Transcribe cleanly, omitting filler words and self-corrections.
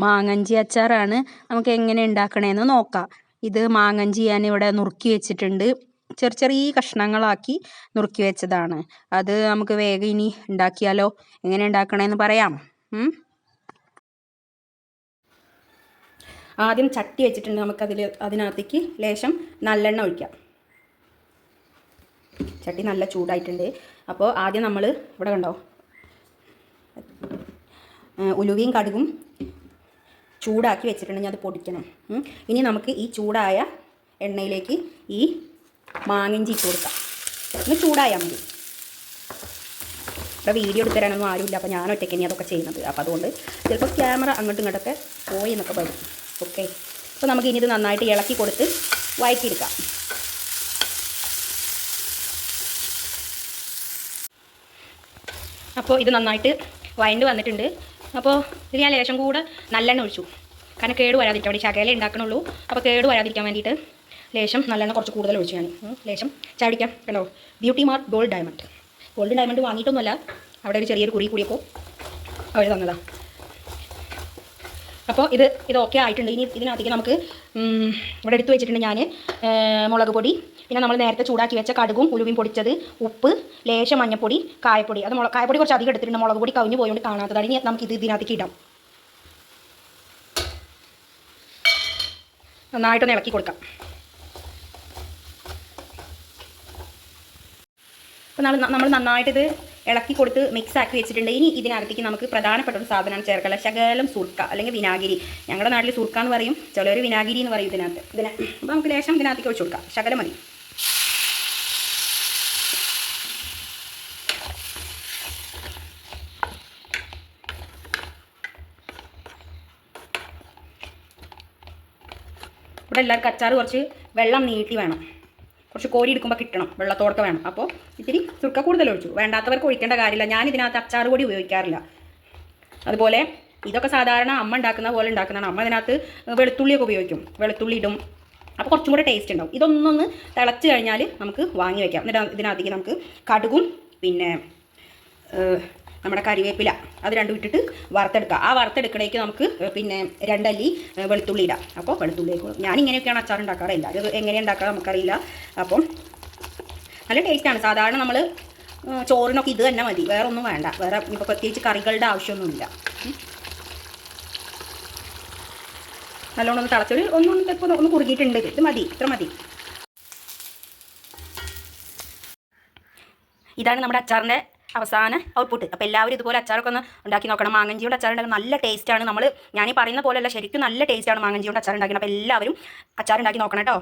മാങ്ങഞ്ചി അച്ചാറാണ്. നമുക്ക് എങ്ങനെ ഉണ്ടാക്കണേന്ന് നോക്കാം. ഇത് മാങ്ങഞ്ചി ഞാനിവിടെ നുറുക്കി വെച്ചിട്ടുണ്ട്. ചെറിയ കഷ്ണങ്ങളാക്കി നുറുക്കി വെച്ചതാണ്. അത് നമുക്ക് വേഗം ഇനി ഉണ്ടാക്കിയാലോ? എങ്ങനെ ഉണ്ടാക്കണേന്ന് പറയാം. ആദ്യം ചട്ടി വെച്ചിട്ടുണ്ട്. അതിനകത്തേക്ക് ലേശം നല്ലെണ്ണ ഒഴിക്കാം. ചട്ടി നല്ല ചൂടായിട്ടുണ്ട്. അപ്പോൾ ആദ്യം നമ്മൾ ഇവിടെ കണ്ടോ, ഉലുവയും കടുകും ചൂടാക്കി വെച്ചിട്ടുണ്ടെങ്കിൽ അത് പൊടിക്കണം. ഇനി നമുക്ക് ഈ ചൂടായ എണ്ണയിലേക്ക് ഈ മാങ്ങഞ്ചി ഇട്ട് കൊടുക്കാം. ഒന്ന് ചൂടായാൽ മതി. ഇവിടെ വീഡിയോ എടുത്ത് തരാനൊന്നും ആരുമില്ല, അപ്പോൾ ഞാൻ ഒറ്റയ്ക്ക് ഇനി അതൊക്കെ ചെയ്യുന്നത്. അപ്പോൾ അതുകൊണ്ട് ചിലപ്പോൾ ക്യാമറ അങ്ങോട്ടും ഇങ്ങോട്ടൊക്കെ പോയി എന്നൊക്കെ വരും. ഓക്കെ, അപ്പോൾ നമുക്ക് ഇനി ഇത് നന്നായിട്ട് ഇളക്കി കൊടുത്ത് വഴറ്റിയെടുക്കാം. അപ്പോൾ ഇത് നന്നായിട്ട് വഴണ്ട് വന്നിട്ടുണ്ട്. അപ്പോൾ ഇത് ഞാൻ ലേശം കൂടെ നല്ലെണ്ണ ഒഴിച്ചു. കാരണം കേട് വരാതിരിക്കാൻ വേണ്ടി, ശകലേ ഉണ്ടാക്കണുള്ളൂ. അപ്പോൾ കേട് വരാതിരിക്കാൻ വേണ്ടിയിട്ട് ലേശം നല്ലെണ്ണ കുറച്ച് കൂടുതൽ ഒഴിച്ചു ഞാൻ. ലേശം ചാടിക്കാം. കണ്ടോ, ബ്യൂട്ടി മാർക്ക് ഗോൾഡ് ഡയമണ്ട് വാങ്ങിയിട്ടൊന്നുമല്ല, അവിടെ ഒരു ചെറിയൊരു കുറി കൂടിയപ്പോൾ അവർ തന്നതാണ്. അപ്പോൾ ഇത് ഓക്കെ ആയിട്ടുണ്ട്. ഇനി ഇതിനകത്തേക്ക് നമുക്ക് ഇവിടെ എടുത്ത് വെച്ചിട്ടുണ്ട് ഞാൻ മുളക് പൊടി, പിന്നെ നമ്മൾ നേരത്തെ ചൂടാക്കി വെച്ച കടുകും ഉലുവയും പൊടിച്ചത്, ഉപ്പ്, ലേശം മഞ്ഞപ്പൊടി, കായപ്പൊടി. അത് കായപ്പൊടി കുറച്ച് അധികം എടുത്തിട്ടുണ്ട്, മുളക് പൊടി കവിഞ്ഞ് പോയോണ്ട് കാണാത്തതാണ്. ഇനി നമുക്ക് ഇതിനകത്തേക്ക് ഇടാം. നന്നായിട്ടൊന്ന് ഇളക്കി കൊടുക്കാം. അപ്പോൾ നമ്മൾ നന്നായിട്ടിത് ഇളക്കി കൊടുത്ത് മിക്സ് ആക്കി വെച്ചിട്ടുണ്ട്. ഇനി ഇതിനകത്തേക്ക് നമുക്ക് പ്രധാനപ്പെട്ട ഒരു സാധനമാണ് ചേർക്കല, ശകലം സുർക്ക അല്ലെങ്കിൽ വിനാഗിരി. ഞങ്ങളുടെ നാട്ടിൽ സുർക്ക എന്ന് പറയും, ചിലർ വിനാഗിരി എന്ന് പറയും ഇതിനകത്ത്. അപ്പോൾ നമുക്ക് ലേശം ഇതിനകത്തേക്ക് ഒഴിച്ചു കൊടുക്കാം. ശകലം മതി. ഇവിടെ എല്ലാവർക്കും അച്ചാർ കുറച്ച് വെള്ളം നീട്ടി വേണം, കുറച്ച് കോരി എടുക്കുമ്പോൾ കിട്ടണം, വെള്ളത്തോടൊക്കെ വേണം. അപ്പോൾ ഇത്തിരി സുർക്ക കൂടുതൽ ഒഴിച്ചു. വേണ്ടാത്തവർക്ക് ഒഴിക്കേണ്ട കാര്യമില്ല. ഞാൻ ഇതിനകത്ത് അച്ചാർ പൊടി ഉപയോഗിക്കാറില്ല. അതുപോലെ ഇതൊക്കെ സാധാരണ അമ്മ ഉണ്ടാക്കുന്ന പോലെ ഉണ്ടാക്കുന്നതാണ്. അമ്മ ഇതിനകത്ത് വെളുത്തുള്ളിയൊക്കെ ഉപയോഗിക്കും, വെളുത്തുള്ളി ഇടും. അപ്പോൾ കുറച്ചും കൂടെ ടേസ്റ്റ് ഉണ്ടാവും. ഇതൊന്നൊന്ന് തിളച്ച് കഴിഞ്ഞാൽ നമുക്ക് വാങ്ങി വയ്ക്കാം. എന്നിട്ട് ഇതിനകത്തേക്ക് നമുക്ക് കടുകും പിന്നെ നമ്മുടെ കരിവേപ്പില അത് രണ്ടും ഇട്ടിട്ട് വറുത്തെടുക്കുക. ആ വറുത്തെടുക്കണേക്ക് നമുക്ക് പിന്നെ 2 അല്ലി വെളുത്തുള്ളി ഇടാം. അപ്പോൾ വെളുത്തുള്ളിലേക്ക് ഞാനിങ്ങനെയൊക്കെയാണ് അച്ചാർ ഉണ്ടാക്കാറ്. എല്ലാവരും എങ്ങനെയാണ് ഉണ്ടാക്കുക നമുക്കറിയില്ല. അപ്പം നല്ല ടേസ്റ്റാണ്. സാധാരണ നമ്മൾ ചോറിനൊക്കെ ഇത് തന്നെ മതി, വേറെ ഒന്നും വേണ്ട. വേറെ ഇപ്പോൾ പ്രത്യേകിച്ച് കറികളുടെ ആവശ്യമൊന്നുമില്ല. നല്ലോണം ഒന്ന് തിളച്ചൊരു ഇപ്പോൾ ഒന്ന് കുറുകിയിട്ടുണ്ട്. ഇത് മതി, ഇത്ര മതി. ഇതാണ് നമ്മുടെ അച്ചാറിൻ്റെ അവസാന ഔട്ട്പുട്ട്. അപ്പോൾ എല്ലാവരും ഇതുപോലെ അച്ചാറൊക്കെ ഒന്ന് ഉണ്ടാക്കി നോക്കണം. മാങ്ങഞ്ചിയുടെ അച്ചാർ ഉണ്ടാക്കാൻ നല്ല ടേസ്റ്റാണ്. ഞാൻ ഈ പറയുന്ന പോലെയല്ല, ശരിക്കും നല്ല ടേസ്റ്റാണ് മാങ്ങഞ്ചിയുടെ അച്ചാർ ഉണ്ടാക്കുന്നത്. അപ്പോൾ എല്ലാവരും അച്ചാർ ഉണ്ടാക്കി നോക്കണം കേട്ടോ.